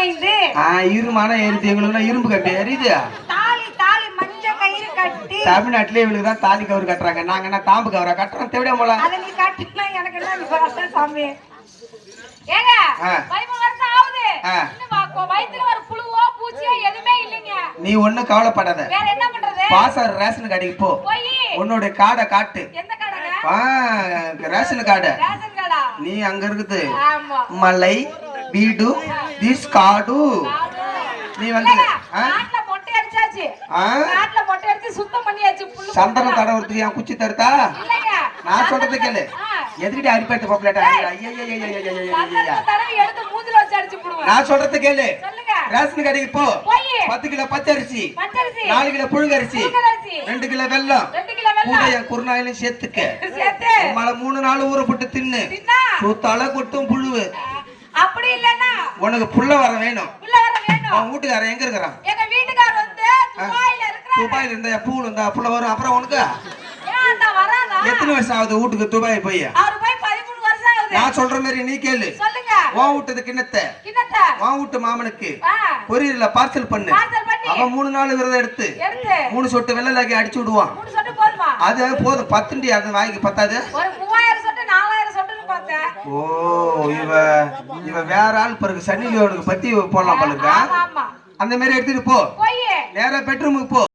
ஏறிது எங்களுக்கு இரும்பு கட்டு எரியுது. தாலி மஞ்ச கயிறு கட்டி தமிழ்நாட்டிலே இவளுக்கு தான் தாலி கவர் கட்டுறாங்க. நாங்க என்ன தாம்பு கவரா கட்டுறோம்? தேவையா போல அதை நீ கட்டினா எனக்கு என்ன சாமி. ஏங்க 13 வருஷம் ஆகுது. இன்னும் வயித்துல ஒரு புழுவோ பூச்சியோ எதுவுமே இல்லைங்க. நீ ஒண்ணும் கவலைப்படாத. வேற என்ன பண்றது? பாசார் ரேஷன் கடைக்கு போ. உன்னோட கார்டை காட்டு. எந்த கார்டுங்க? Ration card. ரேஷன் கார்டா? நீ அங்க இருக்குது ஆமா. மலை வீடு திஸ் கார்டு. நீ வந்து நாட்ல மொட்டை அடிச்சாச்சு. நாட்ல மொட்டை அடிச்சு சுத்தம் பண்ணியாச்சு. சந்தனம் தடவுறதுக்கு என் குச்சி தருதா? இல்லங்க. நான் சொல்றது கேளு. எதுக்கிட்ட அரிப்பேட்டு பாப்புலேட்டா? எடுத்து மூஞ்சில வச்சு அடிச்சு போடுவேன். நான் சொல்றது கேளு. சொல்லுங்க. ரேஷன் கடைக்கு போ. 10 கிலோ பச்சரிசி, 4 கிலோ புழுங்கரிசி, 2 கிலோ வெல்லம், கூட என் குருநாயிலும் சேர்த்துக்க. மழை 3 நாள் ஊற போட்டு தின்னு தலை கொட்டும் புழுவு. அப்படி இல்லன்னா உனக்கு புள்ள வர வேணும். உன் வீட்டுக்காரன் எங்க இருக்கிறான்? எங்க வீட்டுக்காரர் வந்து துபாயில இருக்காரு. துபாயில இருந்தா பூ இருந்தா புள்ள வரும். அப்புறம் உனக்கு வராதா? எத்தனை வருஷம் ஆகுது வீட்டுக்கு துபாய் போய்? அவர் போய் 13 வருஷம் ஆகுது. நான் சொல்ற மாதிரி நீ கேளு. சொல்லுங்க. உன் வீட்டுது கிண்ணத்தை உன் வீட்டு மாமனுக்கு கொரியர்ல பார்சல் பண்ணு. அவன் 3 நாள் விரதம் எடுத்து 3 சொட்டு வெள்ளலாக்கி அடிச்சு விடுவான். 3 சொட்டு போதுமா? அது போதும். 10 அது வாங்கி பத்தாது. ஒரு 3000 சொட்டு 4000 சொட்டுன்னு பார்த்தேன். ஓ இவ வேற ஆள் பிறகு சன்னி லியோனுக்கு பத்தி போடலாம் பாருங்க. ஆமா. அந்த மாதிரி எடுத்துட்டு போ. நேரா பெட்ரூமுக்கு போ.